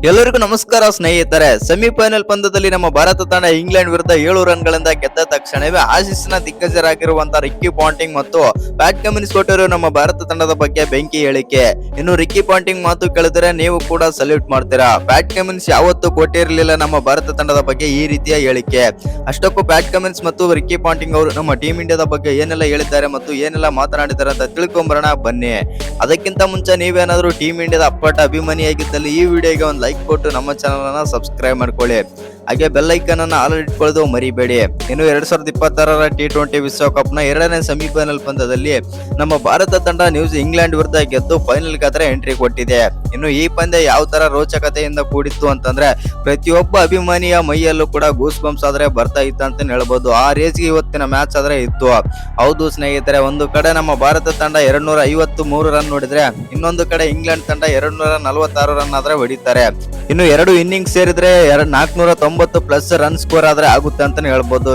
ಎಲ್ಲರಿಗೂ ನಮಸ್ಕಾರ ಸ್ನೇಹಿತರೆ. ಸೆಮಿಫೈನಲ್ ಪಂದ್ಯದಲ್ಲಿ ನಮ್ಮ ಭಾರತ ತಂಡ ಇಂಗ್ಲೆಂಡ್ ವಿರುದ್ಧ 7 ರನ್ಗಳಿಂದ ಗೆದ್ದ ತಕ್ಷಣವೇ ಆಸೀಸ್ನ ದಿಗ್ಗಜರಾಗಿರುವಂತಹ ರಿಕ್ಕಿ ಪಾಂಟಿಂಗ್ ಮತ್ತು ಪ್ಯಾಟ್ ಕಮಿನ್ಸ್ ಕೊಟ್ಟಿರುವ ನಮ್ಮ ಭಾರತ ತಂಡದ ಬಗ್ಗೆ ಬೆಂಕಿ ಹೇಳಿಕೆ. ಇನ್ನು ರಿಕ್ಕಿ ಪಾಂಟಿಂಗ್ ಮಾತು ಕೇಳಿದ್ರೆ ನೀವು ಕೂಡ ಸಲ್ಯೂಟ್ ಮಾಡ್ತೀರಾ. ಪ್ಯಾಟ್ ಕಮಿನ್ಸ್ ಯಾವತ್ತೂ ಕೊಟ್ಟಿರಲಿಲ್ಲ ನಮ್ಮ ಭಾರತ ತಂಡದ ಬಗ್ಗೆ ಈ ರೀತಿಯ ಹೇಳಿಕೆ. ಅಷ್ಟಕ್ಕೂ ಪ್ಯಾಟ್ ಕಮಿನ್ಸ್ ಮತ್ತು ರಿಕ್ಕಿ ಪಾಂಟಿಂಗ್ ಅವರು ನಮ್ಮ ಟೀಮ್ ಇಂಡಿಯಾದ ಬಗ್ಗೆ ಏನೆಲ್ಲ ಹೇಳಿದ್ದಾರೆ ಮತ್ತು ಏನೆಲ್ಲ ಮಾತನಾಡಿದ್ದಾರೆ ಅಂತ ತಿಳ್ಕೊಂಬರೋಣ ಬನ್ನಿ. ಅದಕ್ಕಿಂತ ಮುಂಚೆ ನೀವೇನಾದ್ರೂ ಟೀಮ್ ಇಂಡಿಯಾದ ಅಪ್ಪಟ ಅಭಿಮಾನಿಯಾಗಿದ್ದಲ್ಲಿ ಈ ವಿಡಿಯೋಗೆ ಒಂದು ಲೈಕ್ ಕೊಟ್ಟು ನಮ್ಮ ಚಾನಲ್ ಅನ್ನ ಸಬ್ಸ್ಕ್ರೈಬ್ ಮಾಡ್ಕೊಳ್ಳಿ. ಹಾಗೆ ಬೆಲ್ ಐಕನ್ ಅನ್ನು ಆಲ್ ಇಟ್ಕೊಳ್ಳೋದು ಮರಿಬೇಡಿ. ಇನ್ನು 2026ರ T20 ವಿಶ್ವಕಪ್ ನ 2ನೇ ಸೆಮಿಫೈನಲ್ ಪಂದ್ಯದಲ್ಲಿ ನಮ್ಮ ಭಾರತ ತಂಡ ಇಂಗ್ಲೆಂಡ್ ವಿರುದ್ಧ ಗೆದ್ದು ಫೈನಲ್ ಗಾತ್ರ ಎಂಟ್ರಿ ಕೊಟ್ಟಿದೆ. ಇನ್ನು ಈ ಪಂದ್ಯ ಯಾವ ತರ ರೋಚಕತೆಯಿಂದ ಕೂಡಿತ್ತು ಅಂತಂದ್ರೆ ಪ್ರತಿಯೊಬ್ಬ ಅಭಿಮಾನಿಯ ಮೈಯಲ್ಲೂ ಕೂಡ ಗೂಸ್ ಬಂಪ್ಸ್ ಆದ್ರೆ ಬರ್ತಾ ಇತ್ತು ಅಂತ ಹೇಳ್ಬೋದು. ಆ ರೇಸ್ಗೆ ಇವತ್ತಿನ ಮ್ಯಾಚ್ ಆದ್ರೆ ಇತ್ತು. ಹೌದು ಸ್ನೇಹಿತರೆ, ಒಂದು ಕಡೆ ನಮ್ಮ ಭಾರತ ತಂಡ 253 ರನ್ ನೋಡಿದ್ರೆ ಇನ್ನೊಂದು ಕಡೆ ಇಂಗ್ಲೆಂಡ್ ತಂಡ 246 ರನ್ ಆದ್ರೆ ಹೊಡಿತಾರೆ. ಇನ್ನು 2 ಇನ್ನಿಂಗ್ಸ್ ಸೇರಿದ್ರೆ 490+ ರನ್ ಸ್ಕೋರ್ ಆದ್ರೆ ಆಗುತ್ತೆ ಅಂತಾನೆ ಹೇಳ್ಬೋದು.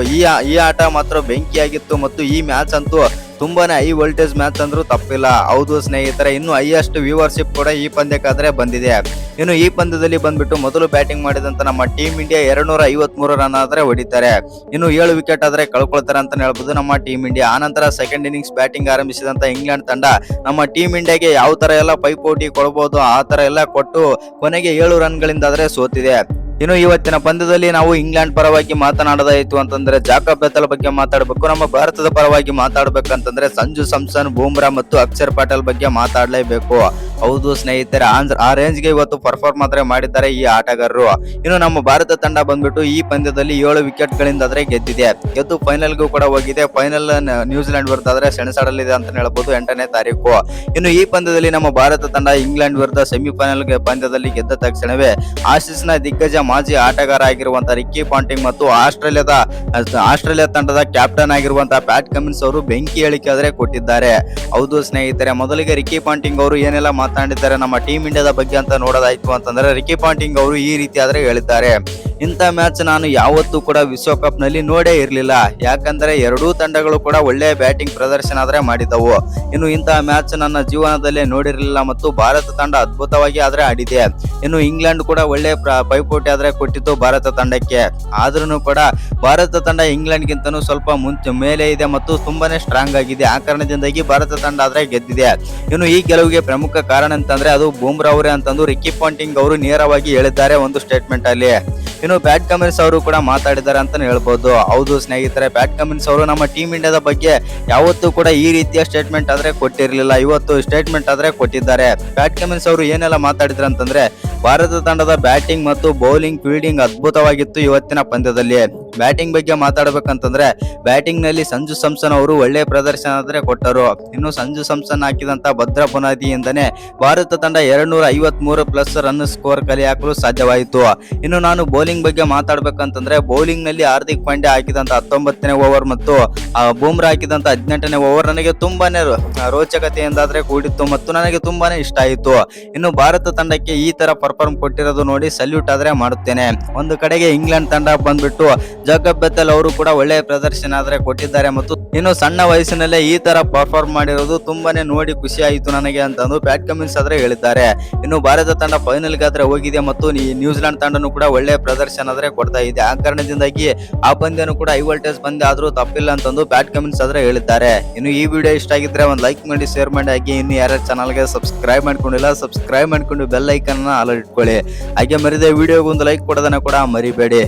ಈ ಆಟ ಮಾತ್ರ ಬೆಂಕಿಯಾಗಿತ್ತು ಮತ್ತು ಈ ಮ್ಯಾಚ್ ಅಂತೂ ತುಂಬಾನೇ ಹೈ ವೋಲ್ಟೇಜ್ ಮ್ಯಾಚ್ ಅಂದ್ರೂ ತಪ್ಪಿಲ್ಲ. ಹೌದು ಸ್ನೇಹಿತರೆ, ಇನ್ನು ಹೈಯೆಸ್ಟ್ ವ್ಯೂವರ್ಶಿಪ್ ಕೂಡ ಈ ಪಂದ್ಯಕ್ಕಾದ್ರೆ ಬಂದಿದೆ. ಇನ್ನು ಈ ಪಂದ್ಯದಲ್ಲಿ ಬಂದ್ಬಿಟ್ಟು ಮೊದಲು ಬ್ಯಾಟಿಂಗ್ ಮಾಡಿದಂತ ನಮ್ಮ ಟೀಮ್ ಇಂಡಿಯಾ 253 ರನ್ ಆದ್ರೆ ಹೊಡಿತಾರೆ. ಇನ್ನು 7 ವಿಕೆಟ್ ಆದ್ರೆ ಕಳ್ಕೊಳ್ತಾರೆ ಅಂತ ಹೇಳ್ಬೋದು ನಮ್ಮ ಟೀಮ್ ಇಂಡಿಯಾ. ಆನಂತರ ಸೆಕೆಂಡ್ ಇನ್ನಿಂಗ್ಸ್ ಬ್ಯಾಟಿಂಗ್ ಆರಂಭಿಸಿದಂತ ಇಂಗ್ಲೆಂಡ್ ತಂಡ ನಮ್ಮ ಟೀಮ್ ಇಂಡಿಯಾಗೆ ಯಾವ ತರ ಎಲ್ಲ ಪೈಪೋಟಿ ಕೊಡಬಹುದು ಆ ತರ ಎಲ್ಲ ಕೊಟ್ಟು ಕೊನೆಗೆ 7 ರನ್ಗಳಿಂದ ಆದ್ರೆ ಸೋತಿದೆ. ಇನ್ನು ಇವತ್ತಿನ ಪಂದ್ಯದಲ್ಲಿ ನಾವು ಇಂಗ್ಲೆಂಡ್ ಪರವಾಗಿ ಮಾತನಾಡೋದಾಯ್ತು ಅಂತಂದ್ರೆ ಜಾಕಬ್ ಬೆಥೆಲ್ ಬಗ್ಗೆ ಮಾತಾಡಬೇಕು. ನಮ್ಮ ಭಾರತದ ಪರವಾಗಿ ಮಾತಾಡ್ಬೇಕಂತಂದ್ರೆ ಸಂಜು ಸ್ಯಾಮ್ಸನ್, ಬೂಮ್ರಾ ಮತ್ತು ಅಕ್ಷರ್ ಪಟೇಲ್ ಬಗ್ಗೆ ಮಾತಾಡಲೇಬೇಕು. ಹೌದು ಸ್ನೇಹಿತರೆ, ಆ ರೇಂಜ್ಗೆ ಇವತ್ತು ಪರ್ಫಾರ್ಮ್ ಆದ್ರೆ ಮಾಡಿದ್ದಾರೆ ಈ ಆಟಗಾರರು. ಇನ್ನು ನಮ್ಮ ಭಾರತ ತಂಡ ಬಂದ್ಬಿಟ್ಟು ಈ ಪಂದ್ಯದಲ್ಲಿ 7 ವಿಕೆಟ್ ಗಳಿಂದ ಆದ್ರೆ ಗೆದ್ದಿದೆ. ಗೆದ್ದು ಫೈನಲ್ಗೂ ಕೂಡ ಹೋಗಿದೆ. ಫೈನಲ್ ನ್ಯೂಜಿಲೆಂಡ್ ವಿರುದ್ಧ ಆದ್ರೆ ಸೆಣಸಾಡಲಿದೆ ಅಂತ ಹೇಳ್ಬೋದು 8ನೇ ತಾರೀಕು. ಇನ್ನು ಈ ಪಂದ್ಯದಲ್ಲಿ ನಮ್ಮ ಭಾರತ ತಂಡ ಇಂಗ್ಲೆಂಡ್ ವಿರುದ್ಧ ಸೆಮಿಫೈನಲ್ ಪಂದ್ಯದಲ್ಲಿ ಗೆದ್ದ ತಕ್ಷಣವೇ ಆಸೀಸ್ನ ದಿಗ್ಗಜ ಮಾಜಿ ಆಟಗಾರ ಆಗಿರುವಂತಹ ರಿಕ್ಕಿ ಪಾಂಟಿಂಗ್ ಮತ್ತು ಆಸ್ಟ್ರೇಲಿಯಾ ತಂಡದ ಕ್ಯಾಪ್ಟನ್ ಆಗಿರುವಂತಹ ಪ್ಯಾಟ್ ಕಮಿನ್ಸ್ ಅವರು ಬೆಂಕಿ ಹೇಳಿಕೆ ಆದ್ರೆ ಕೊಟ್ಟಿದ್ದಾರೆ. ಹೌದು ಸ್ನೇಹಿತರೆ, ಮೊದಲಿಗೆ ರಿಕ್ಕಿ ಪಾಂಟಿಂಗ್ ಅವರು ಏನೆಲ್ಲ ಮಾತನಾಡಿದ್ದಾರೆ ನಮ್ಮ ಟೀಮ್ ಇಂಡಿಯಾದ ಬಗ್ಗೆ ಅಂತ ನೋಡೋದಾಯ್ತು ಅಂತಂದ್ರೆ ರಿಕ್ಕಿ ಪಾಂಟಿಂಗ್ ಅವರು ಈ ರೀತಿ ಆದ್ರೆ ಹೇಳಿದ್ದಾರೆ. ಇಂಥ ಮ್ಯಾಚ್ ನಾನು ಯಾವತ್ತೂ ಕೂಡ ವಿಶ್ವಕಪ್ ನಲ್ಲಿ ನೋಡೇ ಇರಲಿಲ್ಲ. ಯಾಕಂದ್ರೆ ಎರಡೂ ತಂಡಗಳು ಕೂಡ ಒಳ್ಳೆಯ ಬ್ಯಾಟಿಂಗ್ ಪ್ರದರ್ಶನ ಆದ್ರೆ ಮಾಡಿದವು. ಇನ್ನು ಇಂತಹ ಮ್ಯಾಚ್ ನನ್ನ ಜೀವನದಲ್ಲೇ ನೋಡಿರಲಿಲ್ಲ ಮತ್ತು ಭಾರತ ತಂಡ ಅದ್ಭುತವಾಗಿ ಆದ್ರೆ ಆಡಿದೆ. ಇನ್ನು ಇಂಗ್ಲೆಂಡ್ ಕೂಡ ಒಳ್ಳೆ ಪೈಪೋಟಿ ಆದ್ರೆ ಕೊಟ್ಟಿತ್ತು ಭಾರತ ತಂಡಕ್ಕೆ. ಆದ್ರೂ ಕೂಡ ಭಾರತ ತಂಡ ಇಂಗ್ಲೆಂಡ್ ಗಿಂತನೂ ಸ್ವಲ್ಪ ಮೇಲೆ ಇದೆ ಮತ್ತು ತುಂಬಾನೇ ಸ್ಟ್ರಾಂಗ್ ಆಗಿದೆ. ಆ ಕಾರಣದಿಂದಾಗಿ ಭಾರತ ತಂಡ ಆದ್ರೆ ಗೆದ್ದಿದೆ. ಇನ್ನು ಈ ಗೆಲುವಿಗೆ ಪ್ರಮುಖ ಕಾರಣ ಅಂತಂದ್ರೆ ಅದು ಬೂಮ್ರಾ ಅವರೇ ಅಂತಂದು ರಿಕ್ಕಿ ಪಾಂಟಿಂಗ್ ಅವರು ನೇರವಾಗಿ ಹೇಳಿದ್ದಾರೆ ಒಂದು ಸ್ಟೇಟ್ಮೆಂಟ್ ಅಲ್ಲಿ. ಇನ್ನು ಪ್ಯಾಟ್ ಕಮಿನ್ಸ್ ಅವರು ಕೂಡ ಮಾತಾಡಿದ್ದಾರೆ ಅಂತಾನೆ ಹೇಳ್ಬೋದು. ಹೌದು ಸ್ನೇಹಿತರೆ, ಪ್ಯಾಟ್ ಕಮಿನ್ಸ್ ಅವರು ನಮ್ಮ ಟೀಮ್ ಇಂಡಿಯಾದ ಬಗ್ಗೆ ಯಾವತ್ತೂ ಕೂಡ ಈ ರೀತಿಯ ಸ್ಟೇಟ್ಮೆಂಟ್ ಆದ್ರೆ ಕೊಟ್ಟಿರಲಿಲ್ಲ. ಇವತ್ತು ಸ್ಟೇಟ್ಮೆಂಟ್ ಆದ್ರೆ ಕೊಟ್ಟಿದ್ದಾರೆ. ಪ್ಯಾಟ್ ಕಮಿನ್ಸ್ ಅವರು ಏನೆಲ್ಲ ಮಾತಾಡಿದ್ರು ಅಂತಂದ್ರೆ ಭಾರತ ತಂಡದ ಬ್ಯಾಟಿಂಗ್ ಮತ್ತು ಬೌಲಿಂಗ್ ಫೀಲ್ಡಿಂಗ್ ಅದ್ಭುತವಾಗಿತ್ತು ಇವತ್ತಿನ ಪಂದ್ಯದಲ್ಲಿ. ಬ್ಯಾಟಿಂಗ್ ಬಗ್ಗೆ ಮಾತಾಡಬೇಕಂತಂದ್ರೆ ಬ್ಯಾಟಿಂಗ್ ನಲ್ಲಿ ಸಂಜು ಸ್ಯಾಮ್ಸನ್ ಅವರು ಒಳ್ಳೆ ಪ್ರದರ್ಶನ ಆದ್ರೆ ಕೊಟ್ಟರು. ಇನ್ನು ಸಂಜು ಸ್ಯಾಮ್ಸನ್ ಹಾಕಿದಂತ ಭದ್ರ ಬುನಾದಿಯಿಂದನೇ ಭಾರತ ತಂಡ 253+ ರನ್ ಸ್ಕೋರ್ ಕಲೆ ಹಾಕಲು ಸಾಧ್ಯವಾಯಿತು. ಇನ್ನು ನಾನು ಬೌಲಿಂಗ್ ಬಗ್ಗೆ ಮಾತಾಡ್ಬೇಕಂತಂದ್ರೆ ಬೌಲಿಂಗ್ ನಲ್ಲಿ ಹಾರ್ದಿಕ್ ಪಾಂಡ್ಯ ಹಾಕಿದಂತ 19ನೇ ಓವರ್ ಮತ್ತು ಬೂಮ್ರಾ ಹಾಕಿದಂತ 18ನೇ ಓವರ್ ನನಗೆ ತುಂಬಾನೇ ರೋಚಕತೆಯಿಂದಾದ್ರೆ ಕೂಡಿತ್ತು ಮತ್ತು ನನಗೆ ತುಂಬಾನೇ ಇಷ್ಟ ಆಯಿತು. ಇನ್ನು ಭಾರತ ತಂಡಕ್ಕೆ ಈ ತರ ಪರ್ಫಾರ್ಮ್ ಕೊಟ್ಟಿರೋದು ನೋಡಿ ಸಲ್ಯೂಟ್ ಆದ್ರೆ ಮಾಡುತ್ತೇನೆ. ಒಂದು ಕಡೆಗೆ ಇಂಗ್ಲೆಂಡ್ ತಂಡ ಬಂದ್ಬಿಟ್ಟು ಜಾಕಬ್ ಬೆಥೆಲ್ ಅವರು ಕೂಡ ಒಳ್ಳೆಯ ಪ್ರದರ್ಶನ ಆದ್ರೆ ಕೊಟ್ಟಿದ್ದಾರೆ ಮತ್ತು ಇನ್ನು ಸಣ್ಣ ವಯಸ್ಸಿನಲ್ಲೇ ಈ ತರ ಪರ್ಫಾರ್ಮ್ ಮಾಡಿರೋದು ತುಂಬಾನೇ ನೋಡಿ ಖುಷಿ ಆಯಿತು ನನಗೆ ಅಂತಂದು ಪ್ಯಾಟ್ ಕಮಿನ್ಸ್ ಆದ್ರೆ ಹೇಳಿದ್ದಾರೆ. ಇನ್ನು ಭಾರತ ತಂಡ ಫೈನಲ್ ಗಾದ್ರೆ ಹೋಗಿದೆ ಮತ್ತು ನ್ಯೂಜಿಲೆಂಡ್ ತಂಡನೂ ಕೂಡ ಒಳ್ಳೆಯ ಪ್ರದರ್ಶನ ಆದ್ರೆ ಕೊಡ್ತಾ ಇದೆ. ಆ ಕಾರಣದಿಂದಾಗಿ ಆ ಪಂದ್ಯನೂ ಕೂಡ ಹೈ ವೋಲ್ಟೇಜ್ ಪಂದ್ಯ ಆದ್ರೂ ತಪ್ಪಿಲ್ಲ ಅಂತಂದು ಪ್ಯಾಟ್ ಕಮಿನ್ಸ್ ಆದ್ರೆ ಹೇಳಿದ್ದಾರೆ. ಇನ್ನು ಈ ವಿಡಿಯೋ ಇಷ್ಟ ಆಗಿದ್ರೆ ಒಂದು ಲೈಕ್ ಮಾಡಿ, ಶೇರ್ ಮಾಡಿ. ಹಾಗೆ ಇನ್ನು ಯಾರ್ಯಾರು ಚಾನಲ್ಗೆ ಸಬ್ಸ್ಕ್ರೈಬ್ ಮಾಡ್ಕೊಂಡಿಲ್ಲ ಸಬ್ಸ್ಕ್ರೈಬ್ ಮಾಡ್ಕೊಂಡು ಬೆಲ್ ಐಕನ್ ಆಲ್ ಇಟ್ಕೊಳ್ಳಿ. ಹಾಗೆ ಮರಿದೆ ವಿಡಿಯೋಗೆ ಒಂದು ಲೈಕ್ ಕೊಡೋದನ್ನ ಕೂಡ ಮರಿಬೇಡಿ.